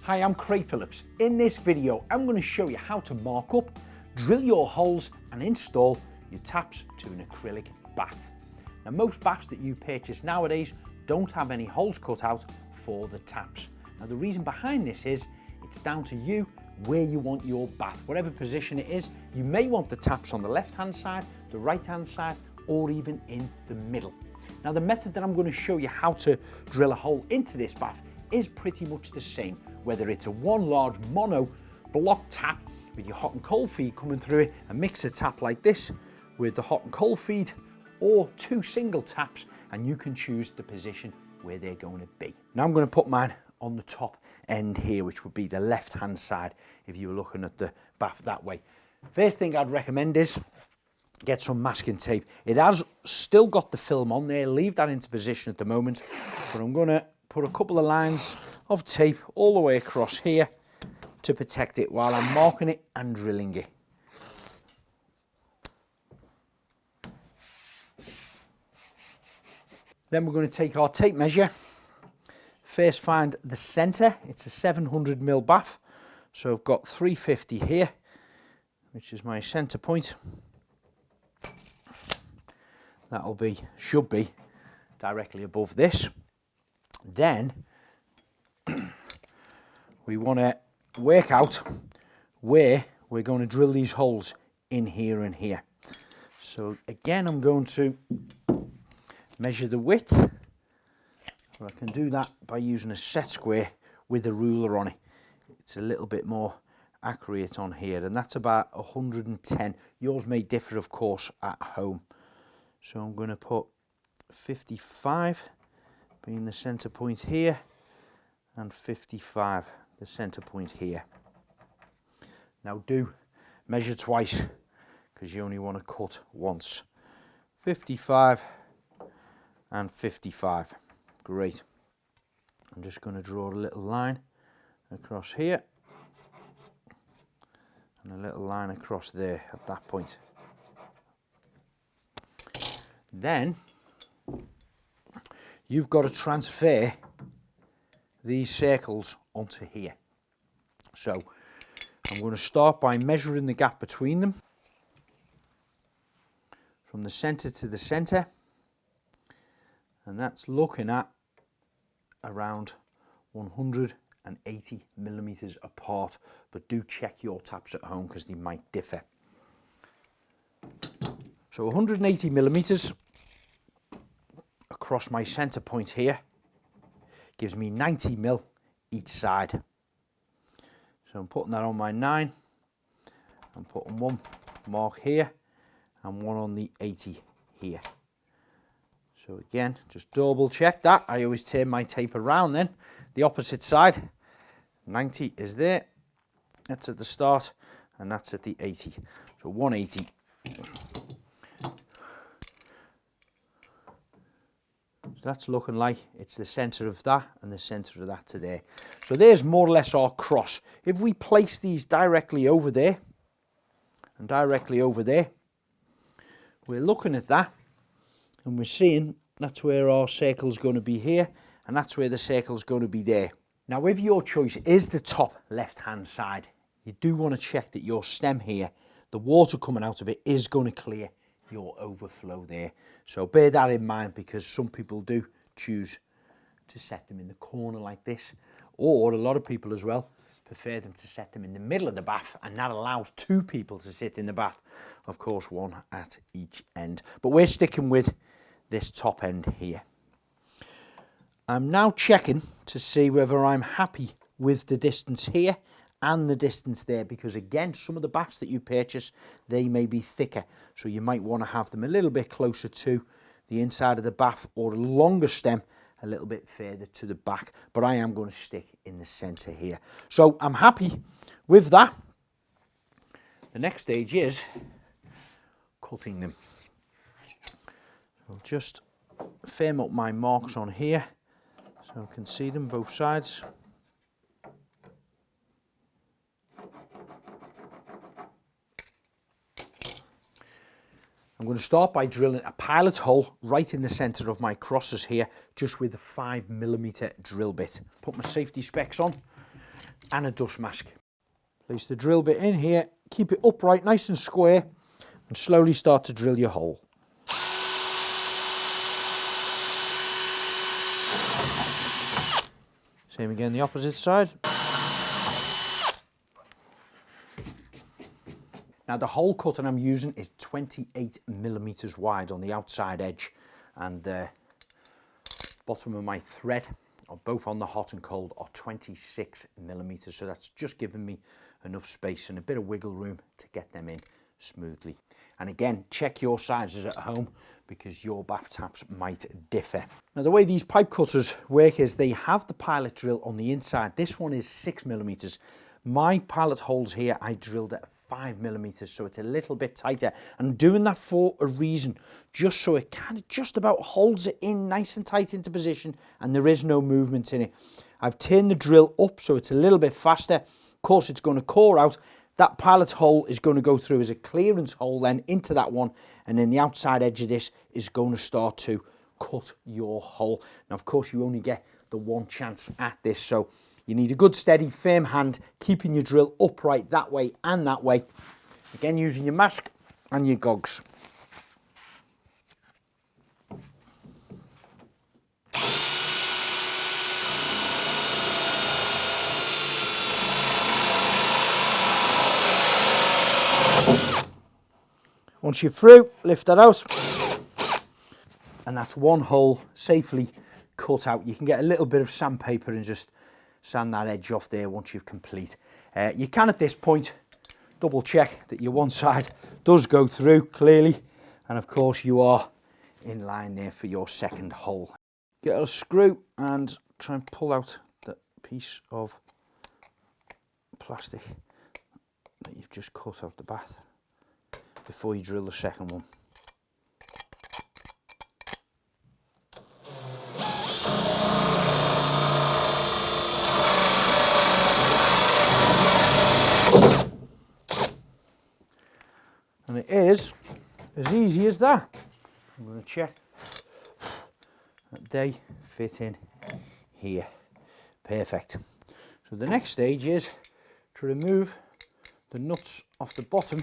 Hi, I'm Craig Phillips. In this video, I'm going to show you how to mark up, drill your holes and install your taps to an acrylic bath. Now, most baths that you purchase nowadays don't have any holes cut out for the taps. Now, the reason behind this is it's down to you where you want your bath. Whatever position it is, you may want the taps on the left-hand side, the right-hand side, or even in the middle. Now, the method that I'm going to show you how to drill a hole into this bath is pretty much the same, whether it's a one large mono block tap with your hot and cold feed coming through it, a mixer tap like this with the hot and cold feed, or two single taps, and you can choose the position where they're going to be. Now I'm going to put mine on the top end here, which would be the left hand side if you were looking at the bath that way. First thing I'd recommend is get some masking tape. It has still got the film on there, leave that into position at the moment, but I'm going to put a couple of lines of tape all the way across here to protect it while I'm marking it and drilling it. Then we're going to take our tape measure. First find the centre. It's a 700mm bath, so I've got 350 here, which is my centre point. That'll should be directly above this. Then we want to work out where we're going to drill these holes in here and here. So again, I'm going to measure the width. I can do that by using a set square with a ruler on it. It's a little bit more accurate on here, and that's about 110. Yours may differ, of course, at home. So I'm going to put 55 being the centre point here, and 55 the centre point here. Now do measure twice, because you only want to cut once. 55 and 55. Great. I'm just going to draw a little line across here and a little line across there at that point. Then you've got to transfer these circles onto here. So I'm going to start by measuring the gap between them from the centre to the centre, and that's looking at around 180mm apart, but do check your taps at home because they might differ. So 180mm across my centre point here gives me 90mm each side. So I'm putting that on my 9, I'm putting one mark here and one on the 80 here. So again, just double check that. I always turn my tape around then, the opposite side. 90 is there, that's at the start, and that's at the 80. So 180. So that's looking like it's the centre of that and the centre of that to there. So there's more or less our cross. If we place these directly over there and directly over there, we're looking at that and we're seeing that's where our circle's going to be here, and that's where the circle's going to be there. Now, if your choice is the top left-hand side, you do want to check that your stem here, the water coming out of it, is going to clear your overflow there. So bear that in mind, because some people do choose to set them in the corner like this, or a lot of people as well prefer them to set them in the middle of the bath, and that allows two people to sit in the bath, of course one at each end, but we're sticking with this top end here. I'm now checking to see whether I'm happy with the distance here and the distance there, because again, some of the baths that you purchase, they may be thicker, so you might want to have them a little bit closer to the inside of the bath, or a longer stem a little bit further to the back, but I am going to stick in the centre here. So I'm happy with that. The next stage is cutting them. I'll just firm up my marks on here so I can see them both sides. I'm going to start by drilling a pilot hole right in the centre of my crosses here, just with a 5mm drill bit. Put my safety specs on, and a dust mask. Place the drill bit in here, keep it upright, nice and square, and slowly start to drill your hole. Same again the opposite side. Now the hole cutter I'm using is 28mm wide on the outside edge, and the bottom of my thread, or both on the hot and cold, are 26mm, so that's just giving me enough space and a bit of wiggle room to get them in smoothly. And again, check your sizes at home because your bath taps might differ. Now the way these pipe cutters work is they have the pilot drill on the inside. This one is 6mm. My pilot holes here I drilled at 5mm, so it's a little bit tighter. I'm doing that for a reason, just so it kind of just about holds it in nice and tight into position and there is no movement in it. I've turned the drill up so it's a little bit faster. Of course it's going to core out. That pilot hole is going to go through as a clearance hole then into that one, and then the outside edge of this is going to start to cut your hole. Now of course you only get the one chance at this, so you need a good steady firm hand, keeping your drill upright that way and that way. Again, using your mask and your gogs. Once you're through, lift that out. And that's one hole safely cut out. You can get a little bit of sandpaper and just sand that edge off there once you've complete. You can at this point double check that your one side does go through clearly, and of course you are in line there for your second hole. Get a screw and try and pull out that piece of plastic that you've just cut out the bath before you drill the second one. And it is as easy as that. I'm going to check that they fit in here. Perfect. So the next stage is to remove the nuts off the bottom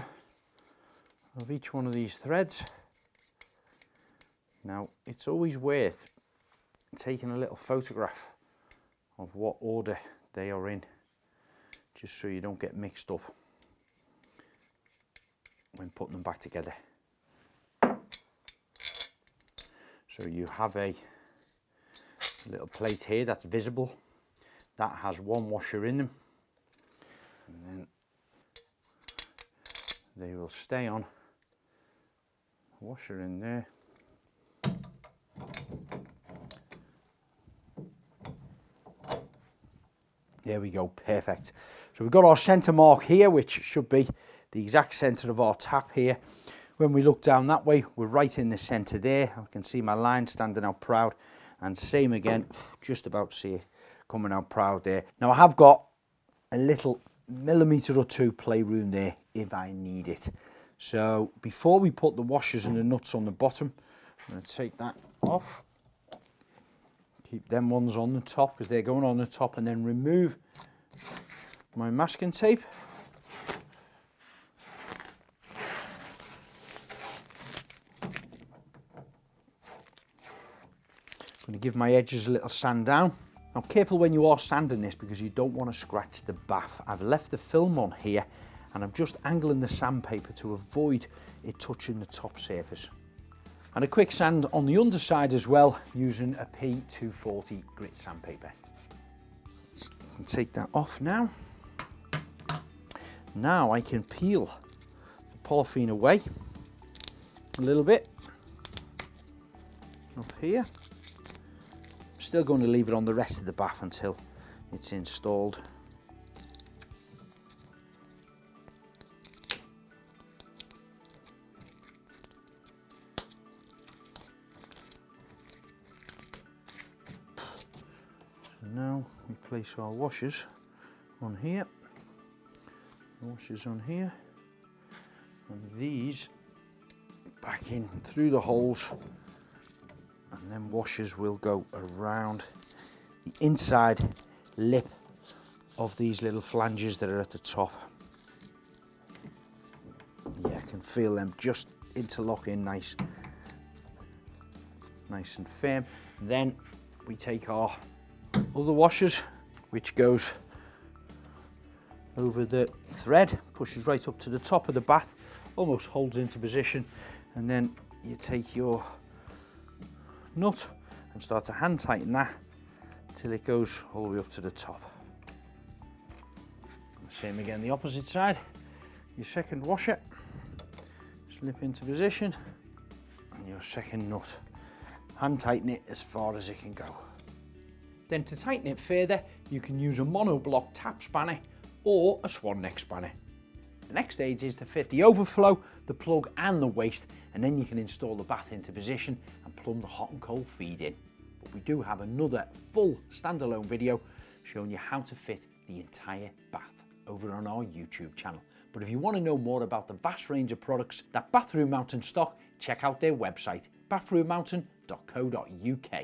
of each one of these threads. Now it's always worth taking a little photograph of what order they are in, just so you don't get mixed up when putting them back together. So you have a little plate here that's visible, that has one washer in them, and then they will stay on. Washer in there. There we go, perfect. So we've got our centre mark here, which should be the exact centre of our tap here. When we look down that way, we're right in the centre there. I can see my line standing out proud, and same again, just about to see it coming out proud there. Now I have got a little millimetre or two playroom there if I need it. So before we put the washers and the nuts on the bottom, I'm going to take that off. Keep them ones on the top because they're going on the top, and then remove my masking tape. I'm going to give my edges a little sand down. Now careful when you are sanding this because you don't want to scratch the bath. I've left the film on here and I'm just angling the sandpaper to avoid it touching the top surface. And a quick sand on the underside as well using a P240 grit sandpaper. Let's take that off now. Now I can peel the polythene away a little bit up here. Still going to leave it on the rest of the bath until it's installed. So now we place our washers on here, washers on here, and these back in through the holes. And then washers will go around the inside lip of these little flanges that are at the top. Yeah, I can feel them just interlocking nice and firm. Then we take our other washers, which goes over the thread, pushes right up to the top of the bath, almost holds into position, and then you take your nut and start to hand tighten that till it goes all the way up to the top. And same again the opposite side. Your second washer, slip into position, and your second nut. Hand tighten it as far as it can go. Then to tighten it further, you can use a monoblock tap spanner or a swan neck spanner. The next stage is to fit the overflow, the plug and the waste, and then you can install the bath into position and plumb the hot and cold feed in. But we do have another full standalone video showing you how to fit the entire bath over on our YouTube channel. But if you want to know more about the vast range of products that Bathroom Mountain stock, check out their website, bathroommountain.co.uk.